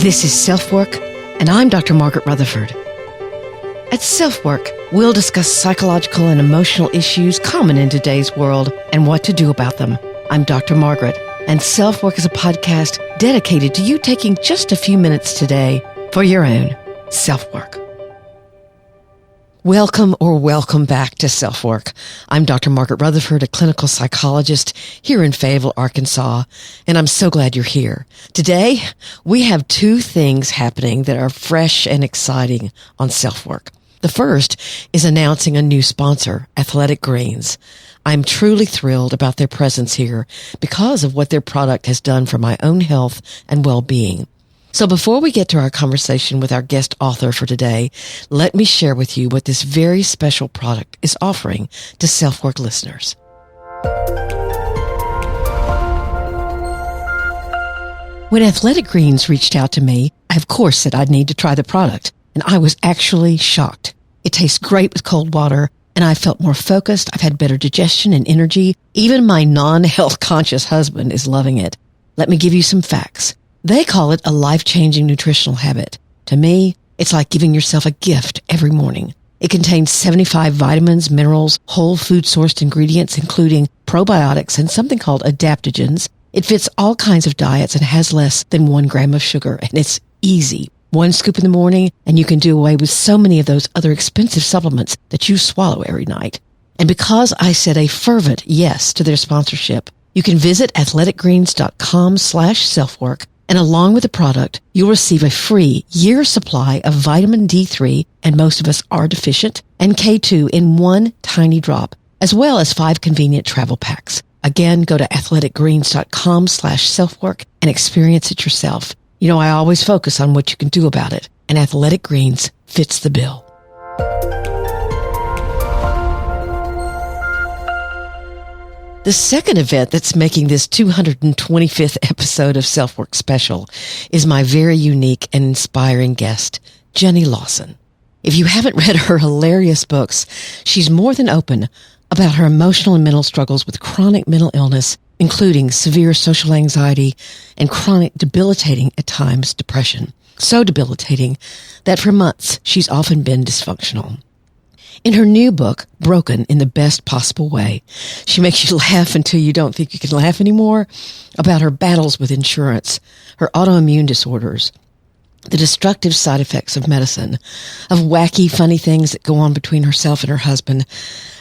This is SelfWork, and I'm Dr. Margaret Rutherford. At SelfWork, we'll discuss psychological and emotional issues common in today's world and what to do about them. I'm Dr. Margaret, and SelfWork is a podcast dedicated to you taking just a few minutes today for your own self-work. Welcome back to SelfWork. I'm Dr. Margaret Rutherford, a clinical psychologist here in Fayetteville, Arkansas, and I'm so glad you're here. Today, we have two things happening that are fresh and exciting on SelfWork. The first is announcing a new sponsor, Athletic Greens. I'm truly thrilled about their presence here because of what their product has done for my own health and well-being. So before we get to our conversation with our guest author for today, let me share with you what this very special product is offering to SelfWork listeners. When Athletic Greens reached out to me, I of course said I'd need to try the product, and I was actually shocked. It tastes great with cold water, and I felt more focused. I've had better digestion and energy. Even my non-health conscious husband is loving it. Let me give you some facts. They call it a life-changing nutritional habit. To me, it's like giving yourself a gift every morning. It contains 75 vitamins, minerals, whole food-sourced ingredients, including probiotics and something called adaptogens. It fits all kinds of diets and has less than 1 gram of sugar, and it's easy. 1 scoop in the morning, and you can do away with so many of those other expensive supplements that you swallow every night. And because I said a fervent yes to their sponsorship, you can visit athleticgreens.com/selfwork. And along with the product, you'll receive a free year supply of vitamin D3, and most of us are deficient, and K2 in 1 tiny drop, as well as 5 convenient travel packs. Again, go to athleticgreens.com/selfwork and experience it yourself. You know, I always focus on what you can do about it, and Athletic Greens fits the bill. The second event that's making this 225th episode of SelfWork special is my very unique and inspiring guest, Jenny Lawson. If you haven't read her hilarious books, she's more than open about her emotional and mental struggles with chronic mental illness, including severe social anxiety and chronic, debilitating at times, depression. So debilitating that for months she's often been dysfunctional. In her new book, Broken in the Best Possible Way, she makes you laugh until you don't think you can laugh anymore about her battles with insurance, her autoimmune disorders, the destructive side effects of medicine, of wacky, funny things that go on between herself and her husband,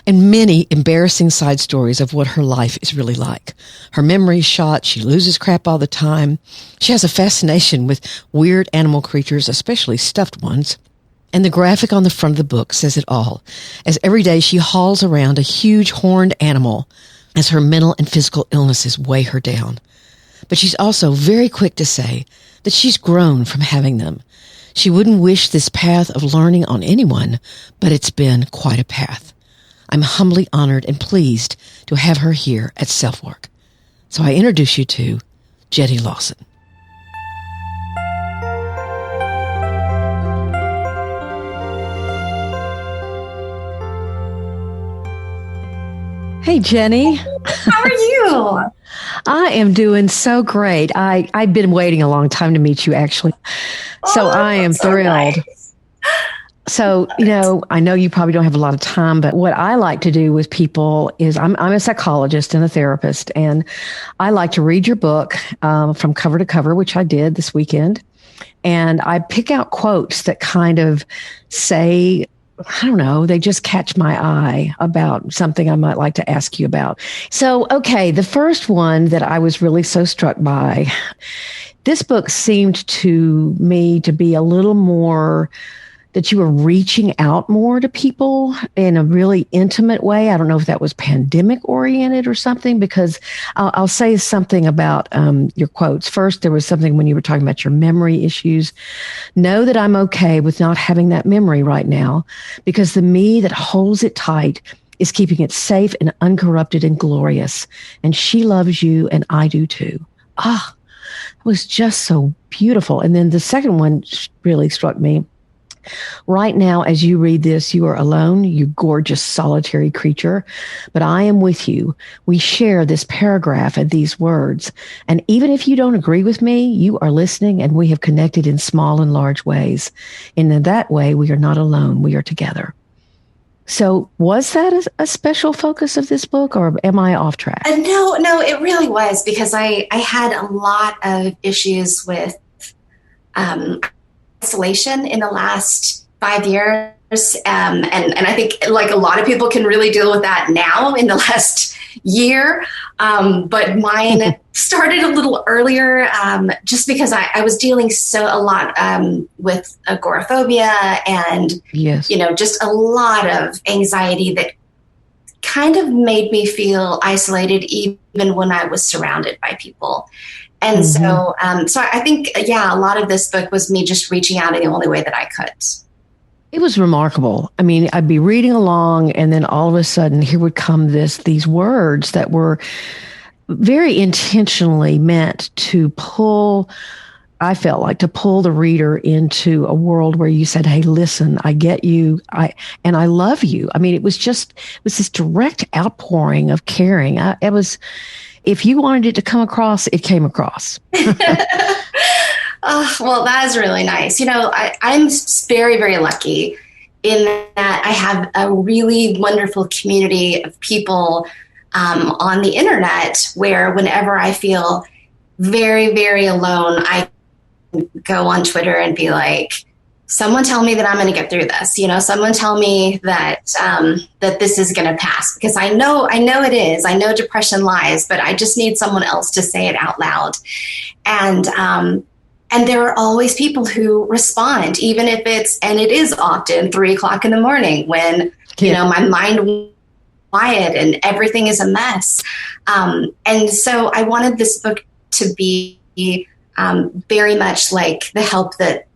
and many embarrassing side stories of what her life is really like. Her memory's shot. She loses crap all the time. She has a fascination with weird animal creatures, especially stuffed ones. And the graphic on the front of the book says it all, as every day she hauls around a huge horned animal as her mental and physical illnesses weigh her down. But she's also very quick to say that she's grown from having them. She wouldn't wish this path of learning on anyone, but it's been quite a path. I'm humbly honored and pleased to have her here at SelfWork. So I introduce you to Jenny Lawson. Hey, Jenny. How are you? I am doing so great. I've been waiting a long time to meet you, actually. So I am thrilled. Nice. So, you know, I know you probably don't have a lot of time, but what I like to do with people is I'm a psychologist and a therapist, and I like to read your book from cover to cover, which I did this weekend. And I pick out quotes that kind of say, I don't know, they just catch my eye about something I might like to ask you about. So, okay, the first one that I was really so struck by, this book seemed to me to be a little more that you were reaching out more to people in a really intimate way. I don't know if that was pandemic oriented or something, because I'll say something about your quotes. First, there was something when you were talking about your memory issues. Know that I'm okay with not having that memory right now, because the me that holds it tight is keeping it safe and uncorrupted and glorious. And she loves you, and I do too. It was just so beautiful. And then the second one really struck me. Right now, as you read this, you are alone, you gorgeous solitary creature, but I am with you. We share this paragraph and these words. And even if you don't agree with me, you are listening and we have connected in small and large ways. And in that way, we are not alone. We are together. So was that a special focus of this book, or am I off track? No, it really was, because I had a lot of issues with isolation in the last 5 years. And I think like a lot of people can really deal with that now in the last year. But mine started a little earlier, just because I was dealing a lot with agoraphobia and, yes, just a lot of anxiety that kind of made me feel isolated even when I was surrounded by people. And so I think, a lot of this book was me just reaching out in the only way that I could. It was remarkable. I mean, I'd be reading along and then all of a sudden here would come these words that were very intentionally meant to pull, I felt like, to pull the reader into a world where you said, hey, listen, I get you. And I love you. I mean, it was this direct outpouring of caring. If you wanted it to come across, it came across. Oh, well, that is really nice. I'm very, very lucky in that I have a really wonderful community of people on the internet where whenever I feel very, very alone, I go on Twitter and be like, someone tell me that I'm going to get through this. Someone tell me that that this is going to pass, because I know it is. I know depression lies, but I just need someone else to say it out loud. And there are always people who respond, even if it is often 3:00 in the morning when, my mind is quiet and everything is a mess. And so I wanted this book to be very much like the help that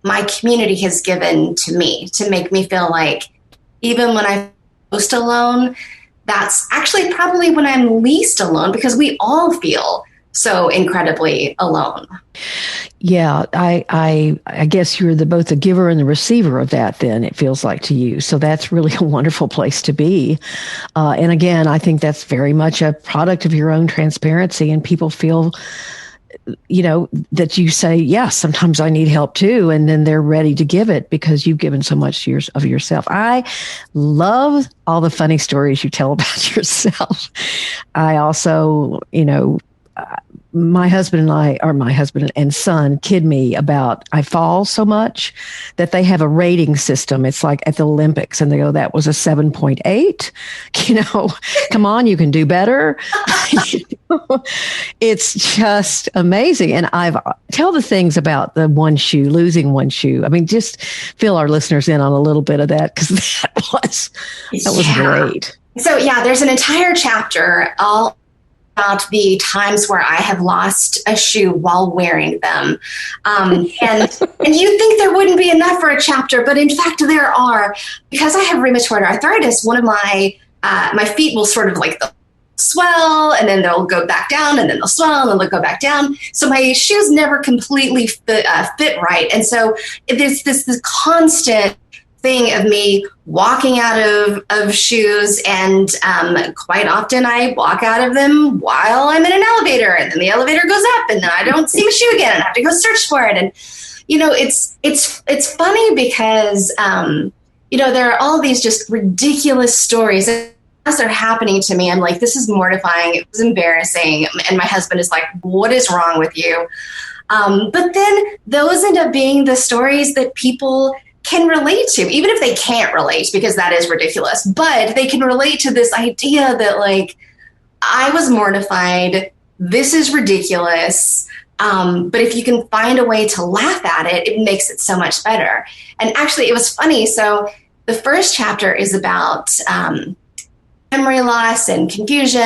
my community has given to me, to make me feel like even when I'm most alone, that's actually probably when I'm least alone, because we all feel so incredibly alone. Yeah, I guess you're both the giver and the receiver of that, then, it feels like to you. So that's really a wonderful place to be. And again, I think that's very much a product of your own transparency, and people feel, that you say, yes, sometimes I need help too. And then they're ready to give it because you've given so much of yourself. I love all the funny stories you tell about yourself. I also, my husband and son kid me about I fall so much that they have a rating system. It's like at the Olympics, and they go, that was a 7.8. Come on, you can do better. It's just amazing. And tell the things about the losing one shoe. I mean, just fill our listeners in on a little bit of that, because that was great. So there's an entire chapter all about the times where I have lost a shoe while wearing them. And you'd think there wouldn't be enough for a chapter, but in fact there are. Because I have rheumatoid arthritis, one of my feet will sort of like swell, and then they'll go back down, and then they'll swell, and then they'll go back down. So my shoes never completely fit right. And so there's this constant thing of me walking out of shoes, and quite often I walk out of them while I'm in an elevator, and then the elevator goes up, and then I don't see my shoe again, and I have to go search for it. And it's funny because there are all these just ridiculous stories as they're happening to me. I'm like, this is mortifying, it was embarrassing, and my husband is like, what is wrong with you? But then those end up being the stories that people can relate to, even if they can't relate, because that is ridiculous, but they can relate to this idea that, like, I was mortified, this is ridiculous, but if you can find a way to laugh at it, it makes it so much better. And actually, it was funny. So the first chapter is about memory loss and confusion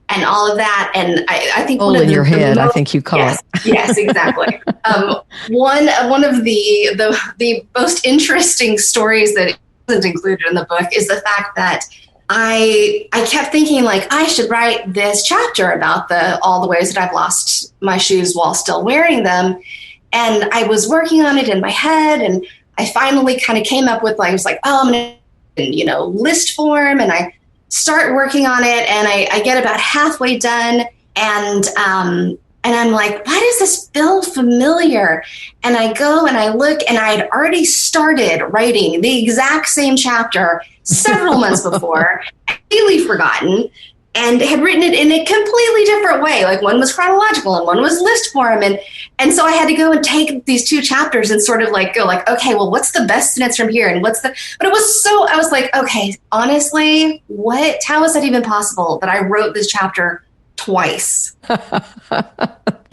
and all of that. And I think all in your head, I think you call it. Yes, exactly. One of the most interesting stories that isn't included in the book is the fact that I kept thinking, like, I should write this chapter about all the ways that I've lost my shoes while still wearing them. And I was working on it in my head, and I finally kind of came up with, like, I was like, oh, I'm going to, list form, and I start working on it, and I get about halfway done, and I'm like, why does this feel familiar? And I go and I look, and I had already started writing the exact same chapter several months before, completely forgotten, and had written it in a completely different way. Like, one was chronological and one was list form. And so I had to go and take these two chapters and sort of like go like, okay, well, what's the best sentence from here? And but it was I was like, okay, honestly, how is that even possible that I wrote this chapter twice?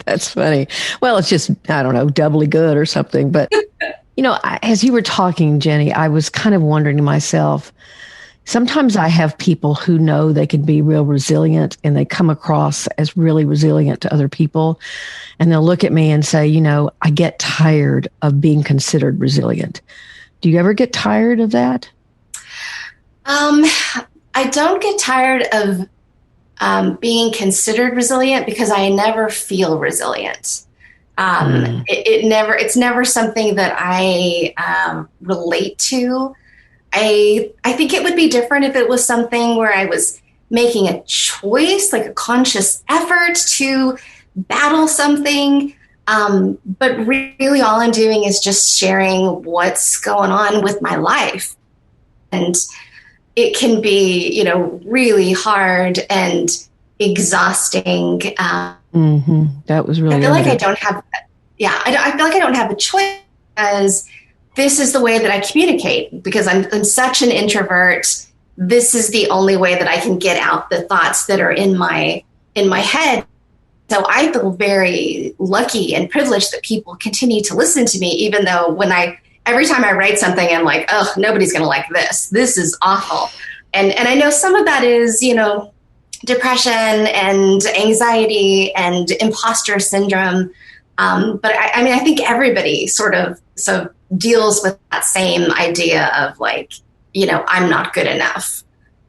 That's funny. Well, it's just, I don't know, doubly good or something. But, as you were talking, Jenny, I was kind of wondering to myself, sometimes I have people who know they can be real resilient, and they come across as really resilient to other people. And they'll look at me and say, I get tired of being considered resilient. Do you ever get tired of that? I don't get tired of being considered resilient, because I never feel resilient. It's never something that I relate to. I think it would be different if it was something where I was making a choice, like a conscious effort to battle something. But really all I'm doing is just sharing what's going on with my life. And it can be, really hard and exhausting. That was really. I feel like I don't have. Yeah, I feel like I don't have a choice, because this is the way that I communicate. Because I'm such an introvert. This is the only way that I can get out the thoughts that are in my head. So I feel very lucky and privileged that people continue to listen to me, even though every time I write something, I'm like, oh, nobody's going to like this. This is awful. And I know some of that is, depression and anxiety and imposter syndrome. But I think everybody sort of deals with that same idea of like, I'm not good enough.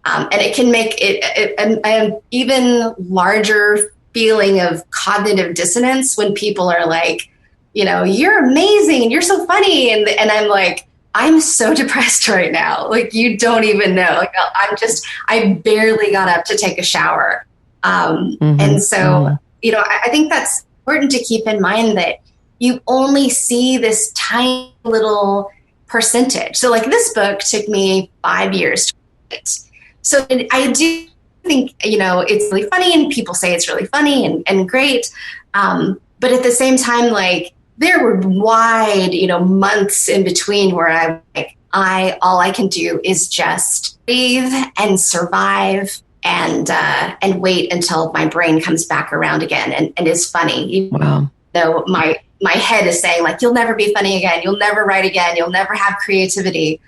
And it can make it an even larger feeling of cognitive dissonance when people are like, you're amazing and you're so funny. And I'm like, I'm so depressed right now. Like, you don't even know. Like, I barely got up to take a shower. And so, I think that's important to keep in mind, that you only see this tiny little percentage. So like, this book took me 5 years to write. So I do think, it's really funny, and people say it's really funny and great. But at the same time, like, there were wide, months in between where I'm like, all I can do is just breathe and survive and wait until my brain comes back around again and is funny. Wow. My head is saying like, you'll never be funny again. You'll never write again. You'll never have creativity.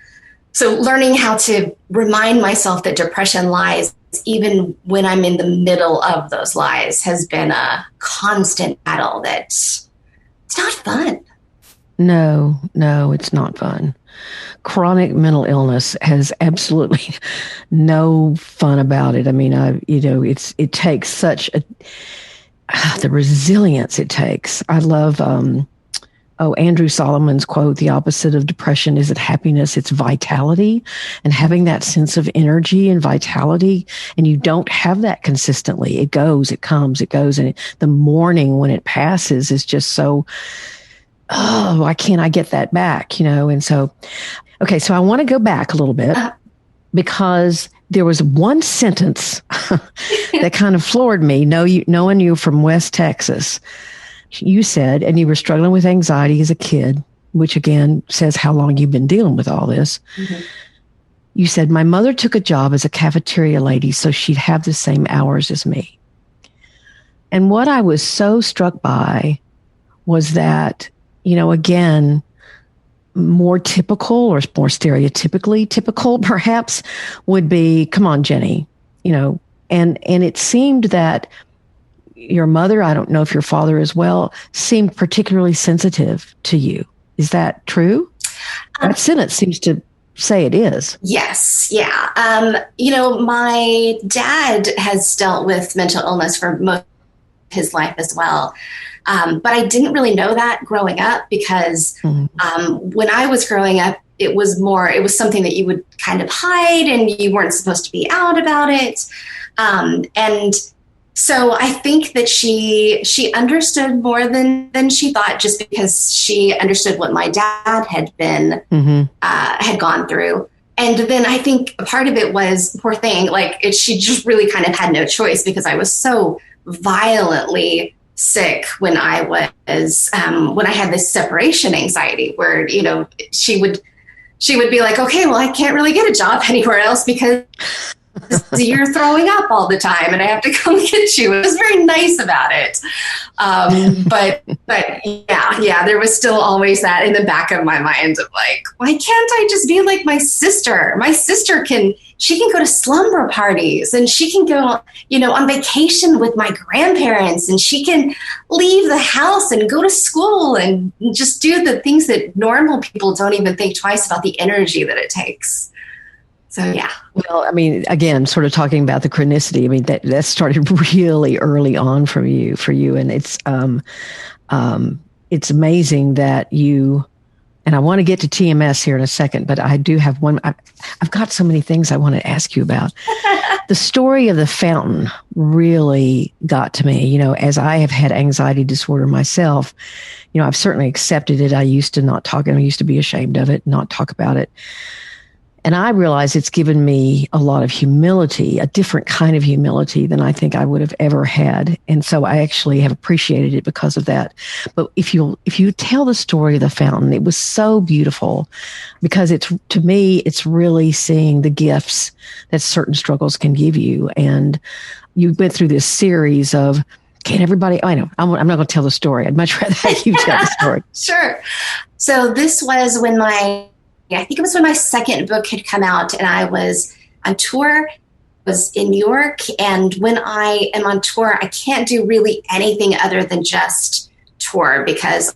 So learning how to remind myself that depression lies even when I'm in the middle of those lies has been a constant battle that's not fun. No, it's not fun. Chronic mental illness has absolutely no fun about it. I mean, it takes such the resilience it takes. I love, Andrew Solomon's quote, the opposite of depression isn't happiness, it's vitality. And having that sense of energy and vitality, and you don't have that consistently. It goes, it comes, it goes. And the morning when it passes is just so, why can't I get that back? And so, okay, so I want to go back a little bit because there was one sentence that kind of floored me, knowing you from West Texas. You said, and you were struggling with anxiety as a kid, which again says how long you've been dealing with all this. Mm-hmm. You said, my mother took a job as a cafeteria lady so she'd have the same hours as me. And what I was so struck by was that, again, more typical or more stereotypically typical perhaps would be, come on, Jenny, and it seemed that your mother, I don't know if your father as well, seemed particularly sensitive to you. Is that true? That sentence seems to say it is. Yes. Yeah. My dad has dealt with mental illness for most his life as well. But I didn't really know that growing up because when I was growing up, it was something that you would kind of hide and you weren't supposed to be out about it. And so I think that she understood more than she thought, just because she understood what my dad had been, had gone through. And then I think a part of it was, poor thing, she just really kind of had no choice, because I was so violently sick when I was, when I had this separation anxiety where, she would be like, okay, well, I can't really get a job anywhere else because you're throwing up all the time and I have to come get you. It was very nice about it. But yeah, there was still always that in the back of my mind of like, why can't I just be like my sister? My sister can go to slumber parties and she can go, on vacation with my grandparents, and she can leave the house and go to school and just do the things that normal people don't even think twice about, the energy that it takes. So, yeah. Well, I mean, again, sort of talking about the chronicity, I mean, that started really early on for you. And it's amazing that you, and I want to get to TMS here in a second, but I do have one. I've got so many things I want to ask you about. The story of the fountain really got to me, as I have had anxiety disorder myself. I've certainly accepted it. I used to not talk, and I used to be ashamed of it, not talk about it. And I realize it's given me a lot of humility, a different kind of humility than I think I would have ever had. And so I actually have appreciated it because of that. But if you tell the story of the fountain, it was so beautiful, because to me, it's really seeing the gifts that certain struggles can give you. And you went through this series of, can't everybody, I know, I'm not going to tell the story. I'd much rather have you tell the story. Sure. So this was when I think it was when my second book had come out and I was on tour, was in New York. And when I am on tour, I can't do really anything other than just tour, because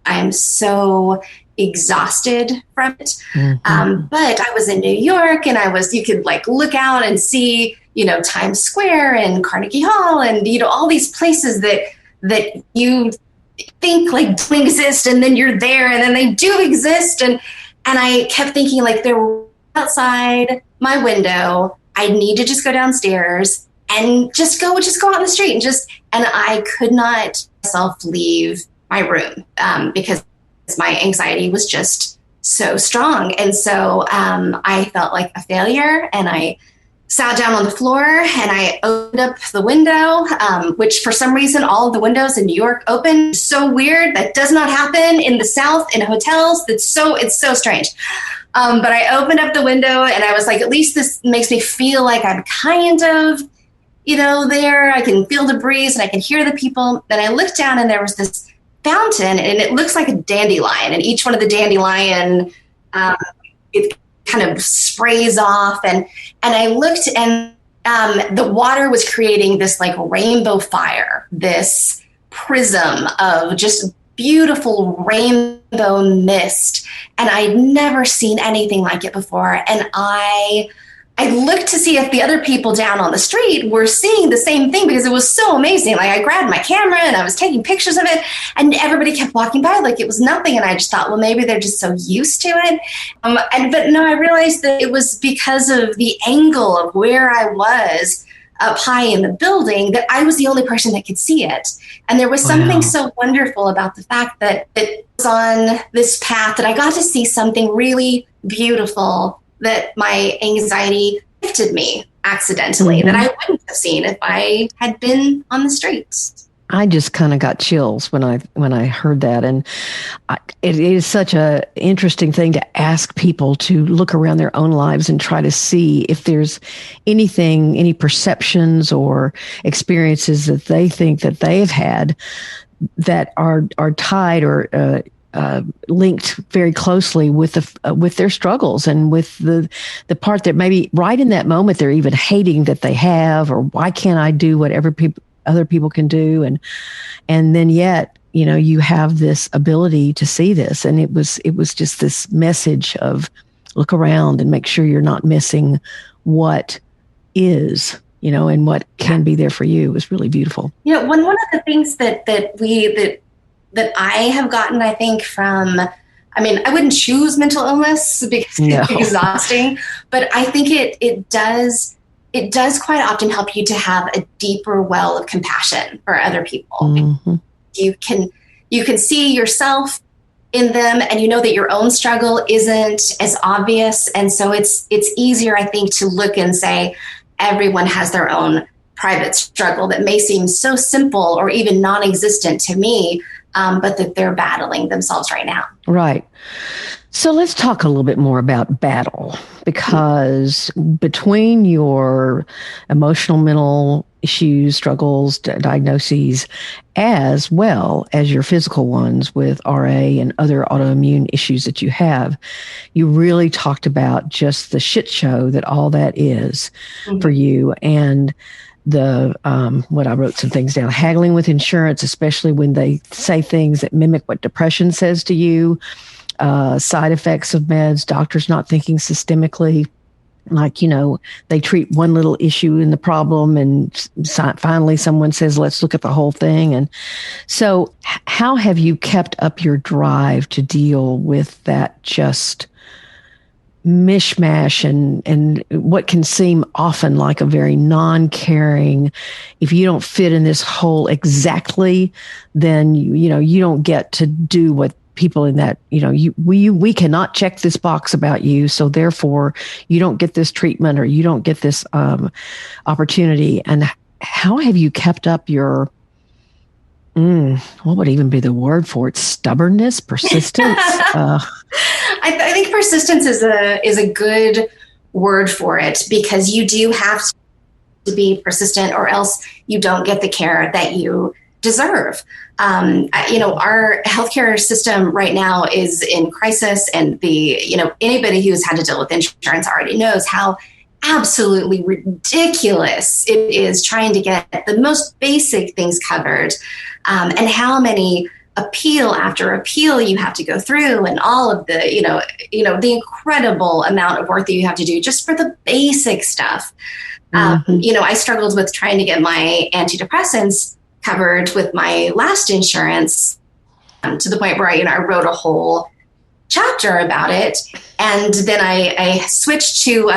I'm so exhausted from it. But I was in New York, and you could look out and see, Times Square and Carnegie Hall and, all these places that you think don't exist, and then you're there and then they do exist. And I kept thinking they're outside my window. I need to just go downstairs and just go out in the street and I could not myself leave my room because my anxiety was just so strong. And so I felt like a failure, and I sat down on the floor and I opened up the window, which for some reason, all of the windows in New York open. So weird. That does not happen in the South in hotels. It's so strange. But I opened up the window and I was like, at least this makes me feel like I'm kind of, there. I can feel the breeze and I can hear the people. Then I looked down and there was this fountain, and it looks like a dandelion, and each one of the dandelion, it kind of sprays off, and I looked, and the water was creating this rainbow fire, this prism of just beautiful rainbow mist, and I'd never seen anything like it before. And I looked to see if the other people down on the street were seeing the same thing, because it was so amazing. I grabbed my camera and I was taking pictures of it, and everybody kept walking by like it was nothing. And I just thought, well, maybe they're just so used to it. But no, I realized that it was because of the angle of where I was up high in the building, that I was the only person that could see it. And there was something so wonderful about the fact that it was on this path that I got to see something really beautiful that my anxiety gifted me accidentally, that I wouldn't have seen if I had been on the streets. I just kind of got chills when I heard that. And it is such a interesting thing to ask people to look around their own lives and try to see if there's any perceptions or experiences that they think that they've had that are tied or linked very closely with their struggles, and with the part that maybe right in that moment they're even hating that they have, or why can't I do whatever other people can do, and then yet you have this ability to see this, and it was just this message of look around and make sure you're not missing what is. and what can be there for you is really beautiful. One of the things that I have gotten, I think, from, I wouldn't choose mental illness because it's exhausting, but I think it does quite often help you to have a deeper well of compassion for other people. Mm-hmm. You can see yourself in them, and you know that your own struggle isn't as obvious. And so it's easier, I think, to look and say, everyone has their own private struggle that may seem so simple or even non-existent to me, but that they're battling themselves right now. Right. So let's talk a little bit more about battle, because between your emotional, mental issues, struggles, diagnoses, as well as your physical ones with RA and other autoimmune issues that you have, you really talked about just the shit show that all that is for you. And the what I wrote some things down, haggling with insurance, especially when they say things that mimic what depression says to you, side effects of meds, doctors not thinking systemically, like, they treat one little issue in the problem and finally someone says, let's look at the whole thing. And so how have you kept up your drive to deal with that just mishmash and what can seem often like a very non-caring, if you don't fit in this hole exactly, then you don't get to do what people in that, we cannot check this box about you, so therefore you don't get this treatment or you don't get this opportunity. And how have you kept up your what would even be the word for it? Stubbornness, persistence? I think persistence is a good word for it, because you do have to be persistent or else you don't get the care that you deserve. Our healthcare system right now is in crisis, and anybody who's had to deal with insurance already knows how absolutely ridiculous it is trying to get the most basic things covered, and how many appeal after appeal you have to go through, and all of the, the incredible amount of work that you have to do just for the basic stuff. I struggled with trying to get my antidepressants covered with my last insurance, to the point where I wrote a whole chapter about it. And then I switched to,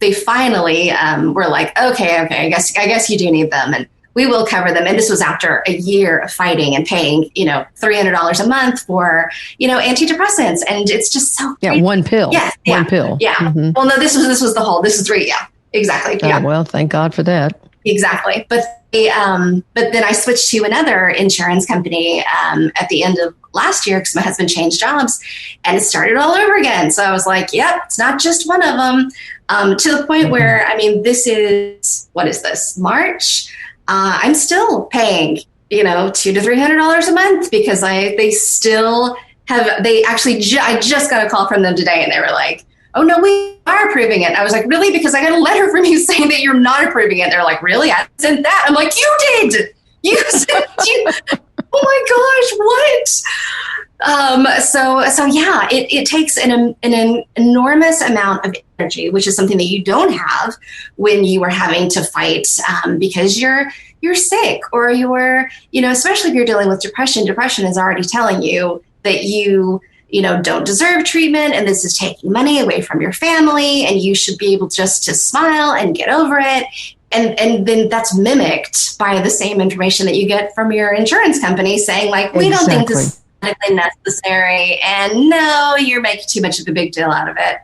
they finally were like, okay, I guess you do need them, and we will cover them. And this was after a year of fighting and paying, $300 a month for, antidepressants. And it's just so crazy. One pill. One pill. Yeah. Mm-hmm. Well, no, this was the whole, this is 3. Yeah, exactly. Yeah. Well, thank God for that. Exactly. But then I switched to another insurance company at the end of last year, because my husband changed jobs, and it started all over again. So I was like, yep, it's not just one of them, to the point where, this is, what is this, March? I'm still paying, $200 to $300 a month, because they still have, I just got a call from them today, and they were like, oh no, we are approving it. And I was like, really? Because I got a letter from you saying that you're not approving it. They're like, really? I sent that. I'm like, you did. You sent you. Oh my gosh, what? So yeah, it takes an enormous amount of energy, which is something that you don't have when you are having to fight because you're sick, or you're, especially if you're dealing with depression. Depression is already telling you that you don't deserve treatment, and this is taking money away from your family, and you should be able just to smile and get over it. And then that's mimicked by the same information that you get from your insurance company saying, like, we don't think this is medically necessary, and no, you're making too much of a big deal out of it.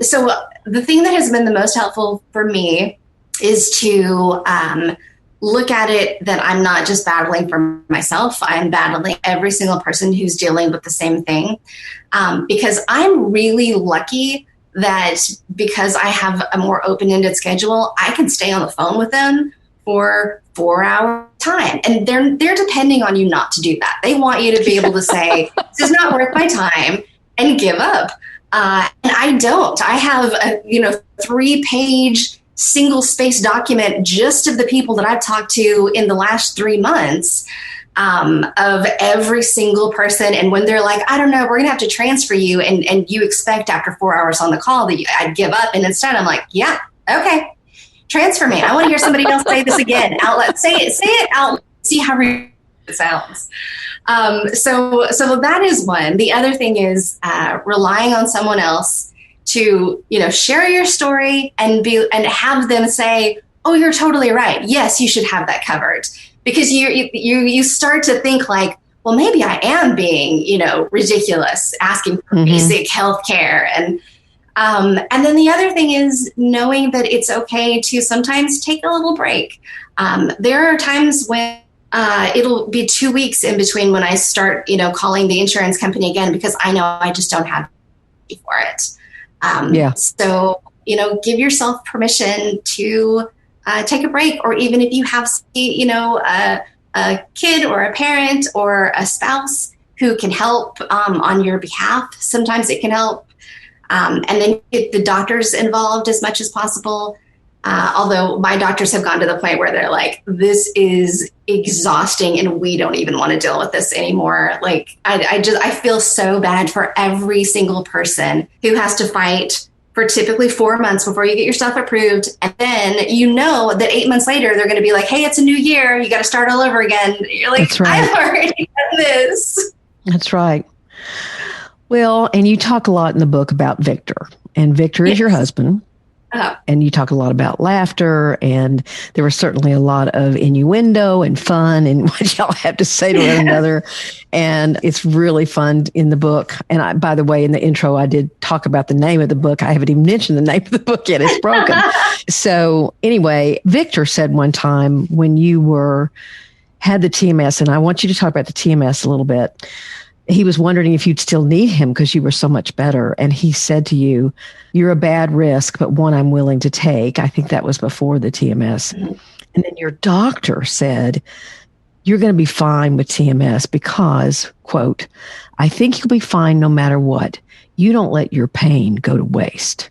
So the thing that has been the most helpful for me is to look at it that I'm not just battling for myself. I'm battling every single person who's dealing with the same thing. Because I'm really lucky that, because I have a more open-ended schedule, I can stay on the phone with them for 4 hours time. And they're depending on you not to do that. They want you to be able to say, this is not worth my time, and give up. And I don't. I have a 3-page single-space document just of the people that I've talked to in the last 3 months, of every single person. And when they're like, I don't know, we're going to have to transfer you, and you expect after 4 hours on the call that I'd give up. And instead I'm like, yeah, okay, transfer me. I want to hear somebody else say this again. Outlet, say it out. See how it sounds. So that is one. The other thing is relying on someone else to, share your story and have them say, "Oh, you're totally right. Yes, you should have that covered." Because you start to think like, well, maybe I am being, ridiculous, asking for basic health care. And then the other thing is knowing that it's okay to sometimes take a little break. There are times when it'll be 2 weeks in between when I start, calling the insurance company again, because I know I just don't have for it. So, give yourself permission to take a break, or even if you have, a kid or a parent or a spouse who can help on your behalf, sometimes it can help. And then get the doctors involved as much as possible. Although my doctors have gone to the point where they're like, this is exhausting and we don't even want to deal with this anymore. Like, I feel so bad for every single person who has to fight for typically 4 months before you get your stuff approved. And then that 8 months later, they're going to be like, hey, it's a new year. You got to start all over again. You're like, that's right. I've already done this. That's right. Well, and you talk a lot in the book about Victor, and Victor is your husband. And you talk a lot about laughter, and there was certainly a lot of innuendo and fun and what y'all have to say to one another. And it's really fun in the book. And by the way, in the intro, I did talk about the name of the book. I haven't even mentioned the name of the book yet. It's broken. So anyway, Victor said one time when you had the TMS, and I want you to talk about the TMS a little bit. He was wondering if you'd still need him because you were so much better. And he said to you, "You're a bad risk, but one I'm willing to take." I think that was before the TMS. Mm-hmm. And then your doctor said, "You're going to be fine with TMS because," quote, "I think you'll be fine no matter what. You don't let your pain go to waste."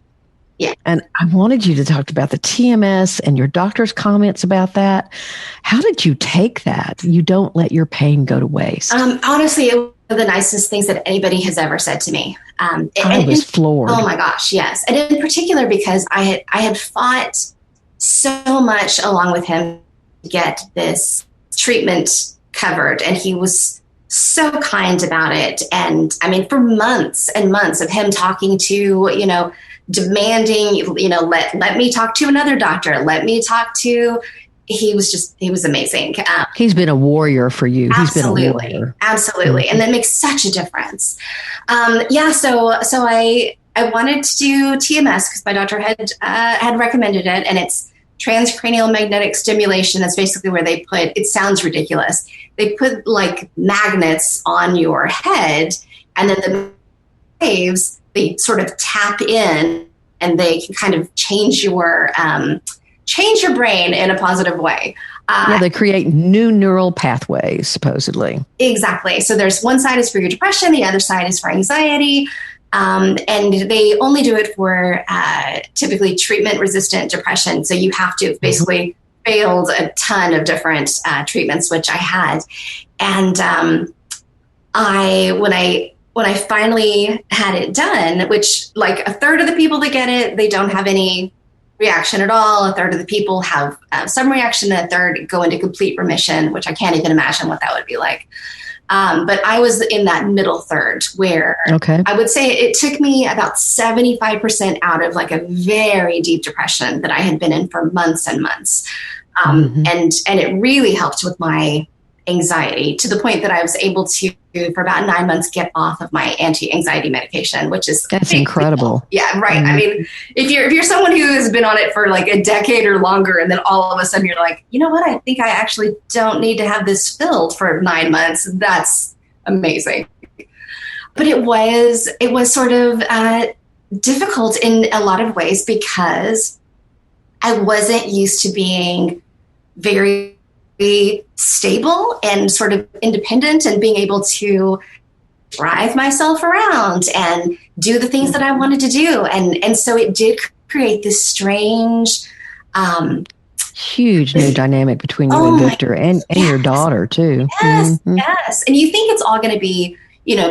Yeah. And I wanted you to talk about the TMS and your doctor's comments about that. How did you take that? You don't let your pain go to waste. Honestly, it was one of the nicest things that anybody has ever said to me. I was floored. Oh my gosh, yes. And in particular, because I had fought so much along with him to get this treatment covered. And he was so kind about it. And I mean, for months and months of him talking to, demanding, let me talk to another doctor. Let me talk to, he was amazing. He's been a warrior for you. Absolutely. He's been a warrior. Absolutely. And that makes such a difference. So I wanted to do TMS because my doctor had recommended it, and it's transcranial magnetic stimulation. That's basically where they put, it sounds ridiculous, they put like magnets on your head, and then the waves, they sort of tap in and they can kind of change your brain in a positive way. They create new neural pathways, supposedly. Exactly. So there's one side is for your depression, the other side is for anxiety. And they only do it for typically treatment-resistant depression. So you have to have basically failed a ton of different treatments, which I had. And when I finally had it done, which like a third of the people that get it, they don't have any reaction at all. A third of the people have some reaction, and a third go into complete remission, which I can't even imagine what that would be like. But I was in that middle third where I would say it took me about 75% out of like a very deep depression that I had been in for months and months. And it really helped with my anxiety to the point that I was able to, for about 9 months, get off of my anti-anxiety medication, which is that's incredible. Yeah, right. I mean, if you're someone who has been on it for like a decade or longer, and then all of a sudden you're like, you know what? I think I actually don't need to have this filled for 9 months. That's amazing. But it was sort of difficult in a lot of ways because I wasn't used to being very stable and sort of independent and being able to drive myself around and do the things that I wanted to do. And so it did create this strange, huge new dynamic between you and Victor and your daughter too. Yes, yes. And you think it's all going to be,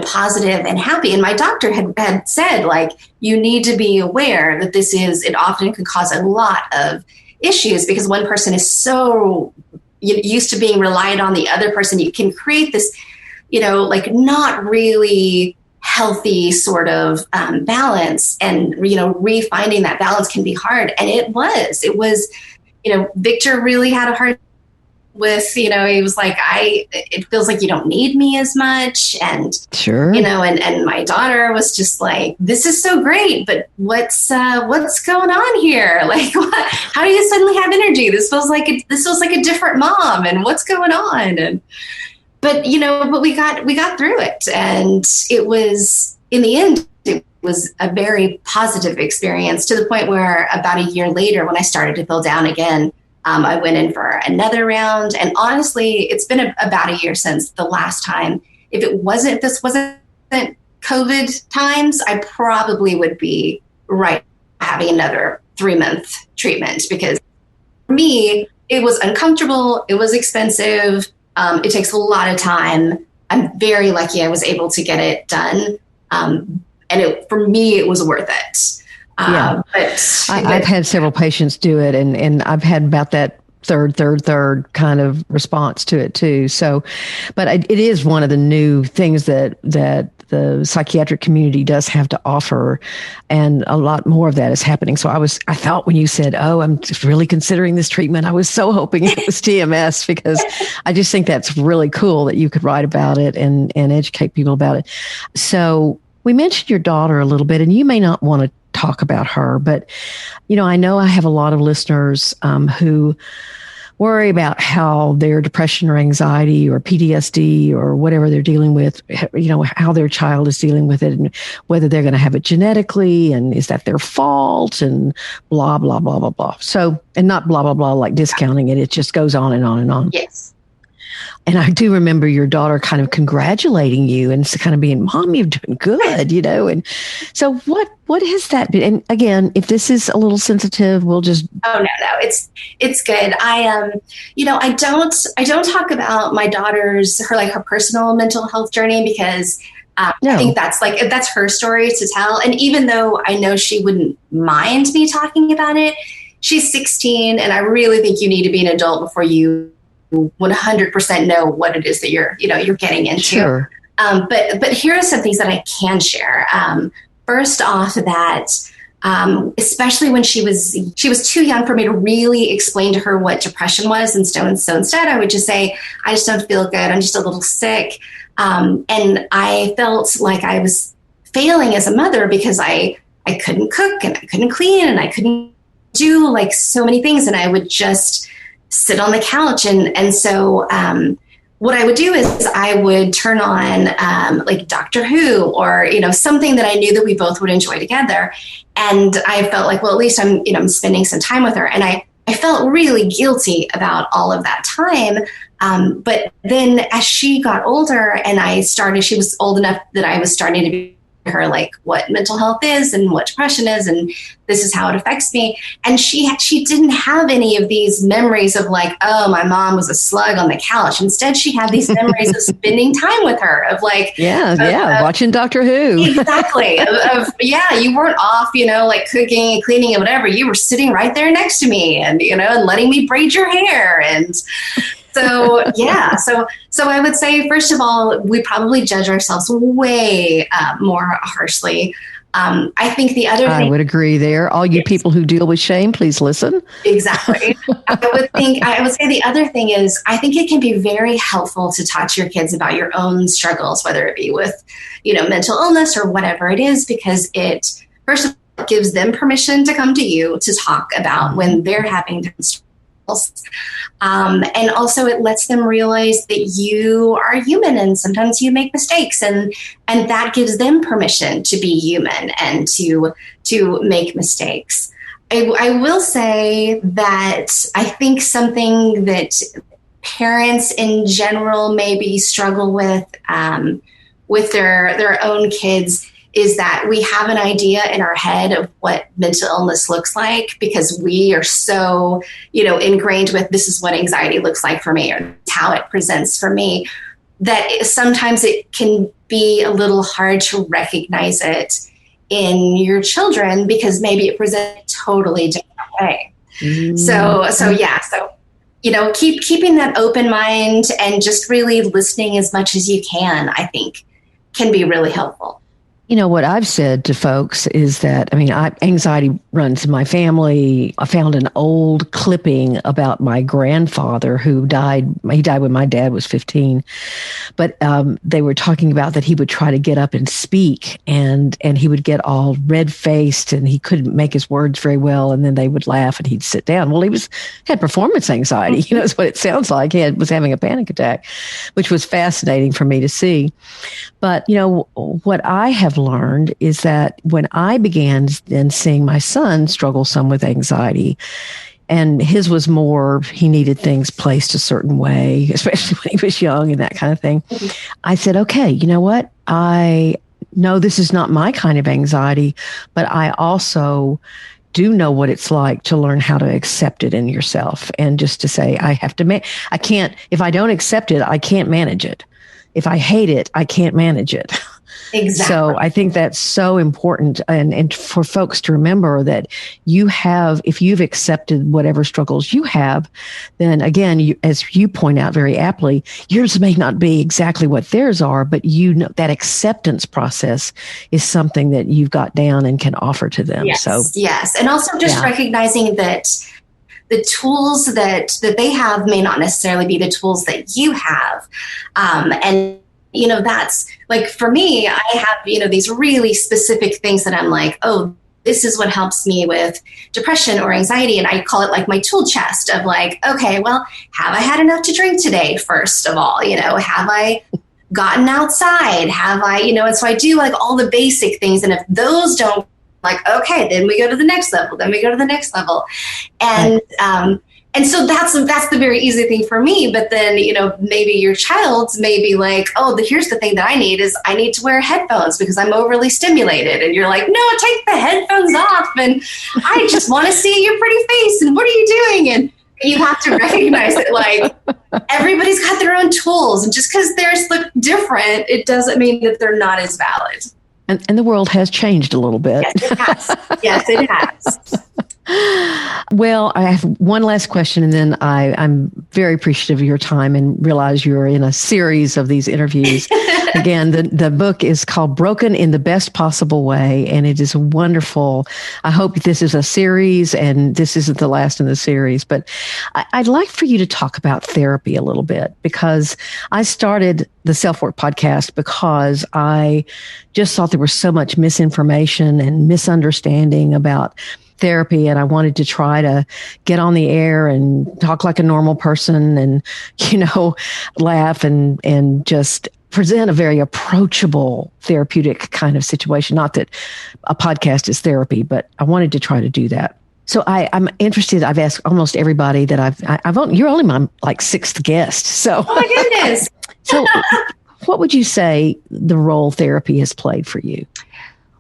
positive and happy. And my doctor had said, like, you need to be aware that it often can cause a lot of issues, because one person is so used to being reliant on the other person. You can create this, like not really healthy sort of balance, and, refinding that balance can be hard. And it was, Victor really had a hard with, he was like, it feels like you don't need me as much. And, sure. And my daughter was just like, this is so great, but what's going on here? Like, how do you suddenly have energy? This feels like a different mom, and what's going on? But we got through it, and it was, in the end, it was a very positive experience, to the point where about a year later, when I started to feel down again, I went in for another round. And honestly, it's been about a year since the last time. If this wasn't COVID times, I probably would be having another 3-month treatment, because for me, it was uncomfortable. It was expensive. It takes a lot of time. I'm very lucky I was able to get it done. And for me, it was worth it. Yeah, but I've had several patients do it, and I've had about that third kind of response to it too. So, but it is one of the new things that the psychiatric community does have to offer, and a lot more of that is happening. So I thought when you said, "Oh, I'm just really considering this treatment," I was so hoping it was TMS, because I just think that's really cool that you could write about it and educate people about it. So we mentioned your daughter a little bit, and you may not want to talk about her, but I know I have a lot of listeners who worry about how their depression or anxiety or PTSD or whatever they're dealing with, how their child is dealing with it, and whether they're going to have it genetically, and is that their fault, and blah, blah, blah, blah, blah. So, and not blah, blah, blah, like discounting it. It just goes on and on and on. Yes. And I do remember your daughter kind of congratulating you and kind of being, "Mom, you're doing good," And so what has that been? And again, if this is a little sensitive, we'll just. Oh, no, it's good. I don't talk about my daughter's, her personal mental health journey, because no. I think that's her story to tell. And even though I know she wouldn't mind me talking about it, she's 16, and I really think you need to be an adult before you 100% know what it is that you're getting into. Sure. But here are some things that I can share. First off, that especially when she was too young for me to really explain to her what depression was, and so instead I would just say, "I just don't feel good. I'm just a little sick." And I felt like I was failing as a mother, because I couldn't cook, and I couldn't clean, and I couldn't do like so many things, and I would just sit on the couch. And so what I would do is I would turn on like Doctor Who, or, something that I knew that we both would enjoy together. And I felt like, well, at least I'm spending some time with her. And I felt really guilty about all of that time. But then as she got older, and she was old enough that I was starting to be her like what mental health is and what depression is, and this is how it affects me. And she didn't have any of these memories of like, oh, my mom was a slug on the couch. Instead, she had these memories of spending time with her, of like, watching Doctor Who. Exactly. You weren't off, like cooking and cleaning and whatever. You were sitting right there next to me, and and letting me braid your hair. And so, so I would say, first of all, we probably judge ourselves way more harshly. I think the other thing. I would agree there. All you people who deal with shame, please listen. Exactly. I would say the other thing is, I think it can be very helpful to talk to your kids about your own struggles, whether it be with, mental illness or whatever it is, because it, first of all, gives them permission to come to you to talk about when they're having struggles. And also it lets them realize that you are human, and sometimes you make mistakes, and that gives them permission to be human and to make mistakes. I will say that I think something that parents in general maybe struggle with their own kids is that we have an idea in our head of what mental illness looks like, because we are so, ingrained with, this is what anxiety looks like for me, or how it presents for me, that sometimes it can be a little hard to recognize it in your children, because maybe it presents a totally different way. Keeping that open mind and just really listening as much as you can, I think, can be really helpful. What I've said to folks is that, anxiety runs in my family. I found an old clipping about my grandfather who died. He died when my dad was 15. But they were talking about that he would try to get up and speak, and he would get all red-faced, and he couldn't make his words very well, and then they would laugh, and he'd sit down. Well, had performance anxiety. Is what it sounds like. He was having a panic attack, which was fascinating for me to see. But, what I have learned is that when I began then seeing my son struggle some with anxiety, and his was more, he needed things placed a certain way, especially when he was young and that kind of thing. I said, okay, you know what? I know this is not my kind of anxiety, but I also do know what it's like to learn how to accept it in yourself, and just to say, I can't, if I don't accept it, I can't manage it. If I hate it, I can't manage it. Exactly. So I think that's so important. And for folks to remember that if you've accepted whatever struggles you have, then again, as you point out very aptly, yours may not be exactly what theirs are, but that acceptance process is something that you've got down and can offer to them. Yes. And also just recognizing that the tools that they have may not necessarily be the tools that you have. That's like, for me, I have, these really specific things that I'm like, oh, this is what helps me with depression or anxiety. And I call it like my tool chest of like, okay, well, have I had enough to drink today? First of all, have I gotten outside? Have I, and so I do like all the basic things. And if those don't, like, okay, then we go to the next level, And so that's the very easy thing for me. But then, maybe your child's may be like, oh, here's the thing that I need to wear headphones because I'm overly stimulated. And you're like, no, take the headphones off. And I just want to see your pretty face. And what are you doing? And you have to recognize that, like, everybody's got their own tools. And just because theirs look different, it doesn't mean that they're not as valid. And the world has changed a little bit. Yes, it has. Well, I have one last question, and then I'm very appreciative of your time and realize you're in a series of these interviews. Again, the book is called Broken in the Best Possible Way, and it is wonderful. I hope this is a series, and this isn't the last in the series, but I'd like for you to talk about therapy a little bit, because I started the SelfWork podcast because I just thought there was so much misinformation and misunderstanding about therapy, and I wanted to try to get on the air and talk like a normal person and, laugh and just present a very approachable therapeutic kind of situation. Not that a podcast is therapy, but I wanted to try to do that. So I'm interested. I've asked almost everybody that you're only my sixth guest. So, oh my goodness. So what would you say the role therapy has played for you?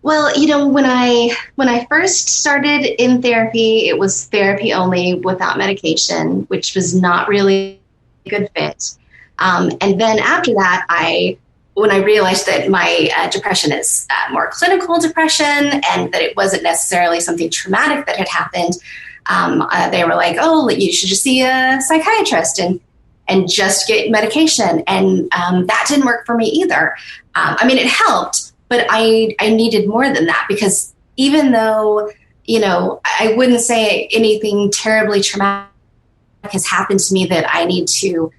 Well, when I first started in therapy, it was therapy only without medication, which was not really a good fit. And then after that, when I realized that my depression is more clinical depression and that it wasn't necessarily something traumatic that had happened, they were like, oh, you should just see a psychiatrist and just get medication. And that didn't work for me either. It helped. But I needed more than that, because even though, I wouldn't say anything terribly traumatic has happened to me that I need to,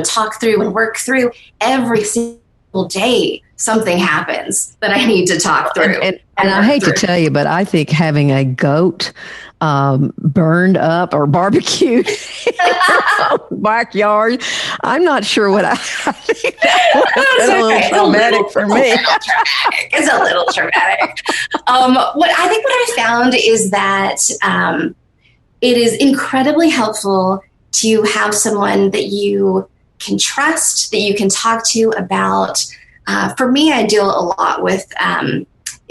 talk through and work through, every single day something happens that I need to talk through. And I hate to tell you, but I think having a goat burned up or barbecued in your backyard, I'm not sure what I think that was a little traumatic for me. It's a little traumatic. What I found is that it is incredibly helpful to have someone that you can trust, that you can talk to about. For me, I deal a lot with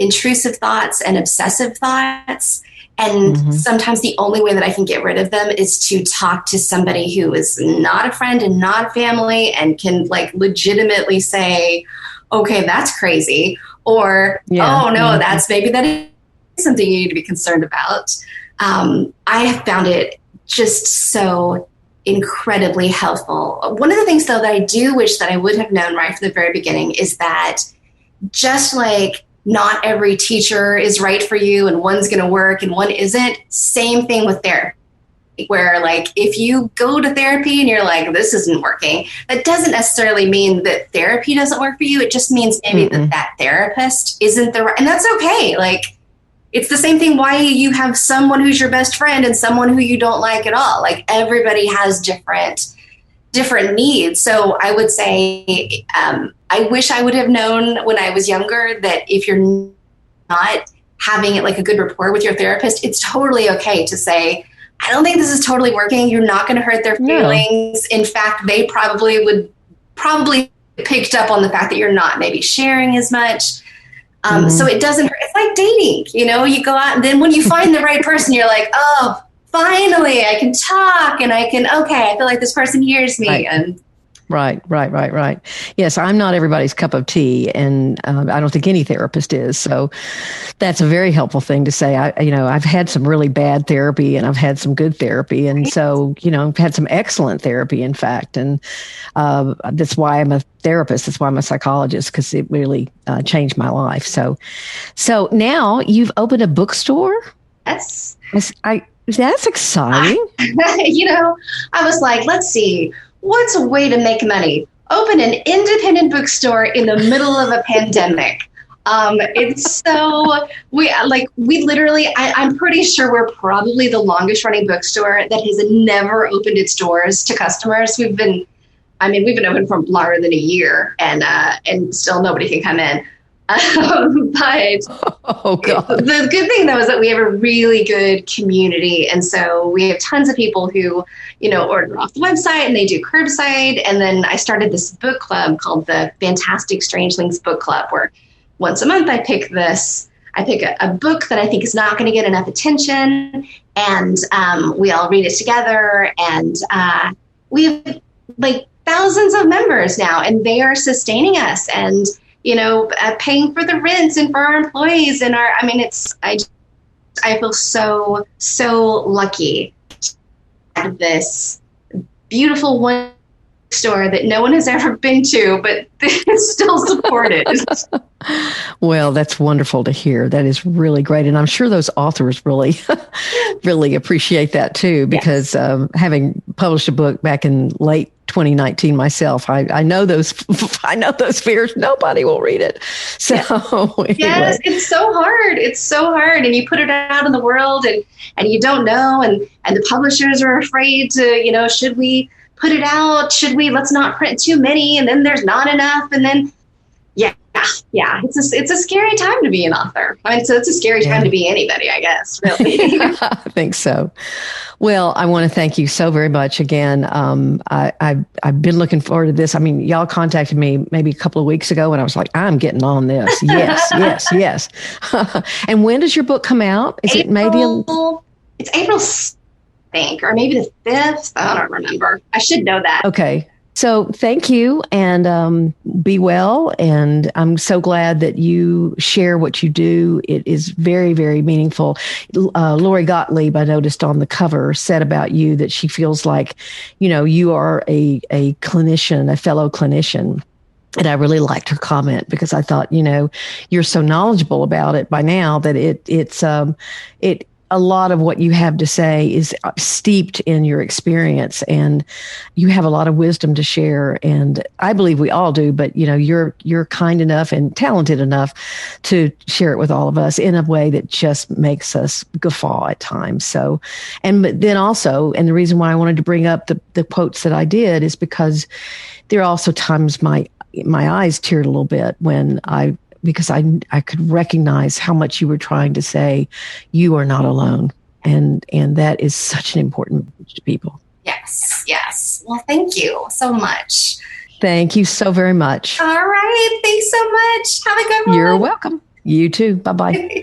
intrusive thoughts and obsessive thoughts. And sometimes the only way that I can get rid of them is to talk to somebody who is not a friend and not a family and can legitimately say, okay, that's crazy. Or, maybe that is something you need to be concerned about. I have found it just so incredibly helpful. One of the things, though, that I do wish that I would have known right from the very beginning is that just like not every teacher is right for you and one's going to work and one isn't, same thing with therapy. Where like if you go to therapy and you're like, this isn't working, that doesn't necessarily mean that therapy doesn't work for you. It just means maybe that therapist isn't the right, and that's okay. Like it's the same thing why you have someone who's your best friend and someone who you don't like at all. Like everybody has different needs. So I would say I wish I would have known when I was younger that if you're not having it like a good rapport with your therapist, it's totally okay to say, I don't think this is totally working. You're not going to hurt their feelings. No. In fact, they probably picked up on the fact that you're not maybe sharing as much. So it doesn't hurt. It's like dating, you go out and then when you find the right person, you're like, oh, finally I can talk and I feel like this person hears me. Right. And Right. Yes, I'm not everybody's cup of tea, and I don't think any therapist is. So that's a very helpful thing to say. I've had some really bad therapy, and I've had some good therapy, and so I've had some excellent therapy, in fact, and that's why I'm a therapist. That's why I'm a psychologist, because it really changed my life. So now you've opened a bookstore. Yes, that's exciting. I was like, let's see. What's a way to make money? Open an independent bookstore in the middle of a pandemic. It's so, we literally, I'm pretty sure we're probably the longest running bookstore that has never opened its doors to customers. We've been open for longer than a year and still nobody can come in. But oh God. The good thing though is that we have a really good community, and so we have tons of people who order off the website and they do curbside. And then I started this book club called the Fantastic Strangelings Book Club, where once a month I pick a book that I think is not going to get enough attention, and we all read it together. And we have like thousands of members now, and they are sustaining us and paying for the rents and for our employees and I feel so lucky to have this beautiful one store that no one has ever been to, but it's still supported. Well, that's wonderful to hear. That is really great. And I'm sure those authors really, really appreciate that too, because having published a book back in late 2019 myself, I know those fears. Nobody will read it. So anyway. Yes, it's so hard. It's so hard. And you put it out in the world and you don't know. And the publishers are afraid to, should we put it out? Let's not print too many. And then there's not enough. And then, yeah, it's a scary time to be an author. So it's a scary time to be anybody, I guess, really. I think so. Well, I want to thank you so very much again. I've been looking forward to this. Y'all contacted me maybe a couple of weeks ago and I was like, I'm getting on this. Yes. And when does your book come out? Is April, it maybe? It's April, I think, or maybe the 5th. I don't remember. I should know that. Okay. So thank you, and be well. And I'm so glad that you share what you do. It is very, very meaningful. Lori Gottlieb, I noticed on the cover, said about you that she feels like, you are a clinician, a fellow clinician. And I really liked her comment because I thought, you're so knowledgeable about it by now that it's a lot of what you have to say is steeped in your experience, and you have a lot of wisdom to share. And I believe we all do, but you're kind enough and talented enough to share it with all of us in a way that just makes us guffaw at times. So, but then also, and the reason why I wanted to bring up the quotes that I did is because there are also times my eyes teared a little bit because I could recognize how much you were trying to say, you are not alone. And that is such an important message to people. Yes. Well, thank you so much. Thank you so very much. All right. Thanks so much. Have a good one. You're welcome. You too. Bye-bye.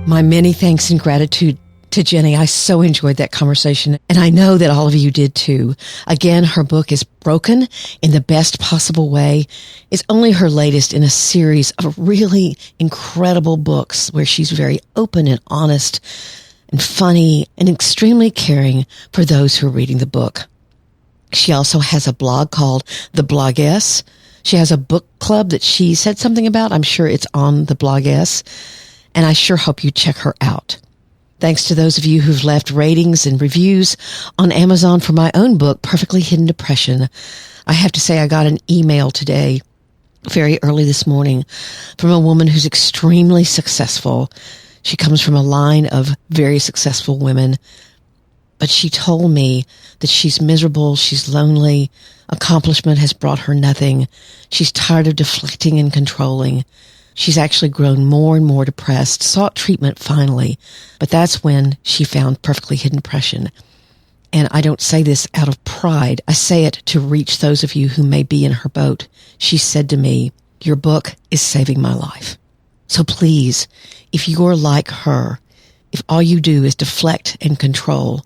My many thanks and gratitude to Jenny. I so enjoyed that conversation, and I know that all of you did too. Again, her book is Broken in the Best Possible Way. It's only her latest in a series of really incredible books where she's very open and honest and funny and extremely caring for those who are reading the book. She also has a blog called The Bloggess. She has a book club that she said something about. I'm sure it's on The Bloggess, and I sure hope you check her out. Thanks to those of you who've left ratings and reviews on Amazon for my own book, Perfectly Hidden Depression. I have to say I got an email today, very early this morning, from a woman who's extremely successful. She comes from a line of very successful women, but she told me that she's miserable, she's lonely, accomplishment has brought her nothing. She's tired of deflecting and controlling. She's actually grown more and more depressed, sought treatment finally, but that's when she found Perfectly Hidden Depression. And I don't say this out of pride. I say it to reach those of you who may be in her boat. She said to me, "Your book is saving my life." So please, if you're like her, if all you do is deflect and control,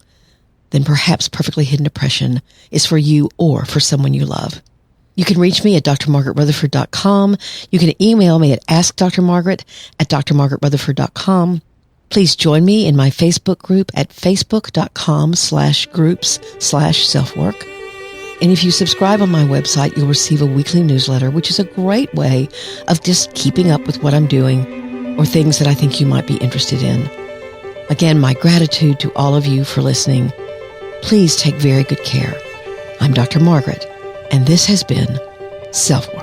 then perhaps Perfectly Hidden Depression is for you or for someone you love. You can reach me at drmargaretrutherford.com. You can email me at askdrmargaret@drmargaretrutherford.com. Please join me in my Facebook group at facebook.com/groups/selfwork. And if you subscribe on my website, you'll receive a weekly newsletter, which is a great way of just keeping up with what I'm doing or things that I think you might be interested in. Again, my gratitude to all of you for listening. Please take very good care. I'm Dr. Margaret, and this has been SelfWork.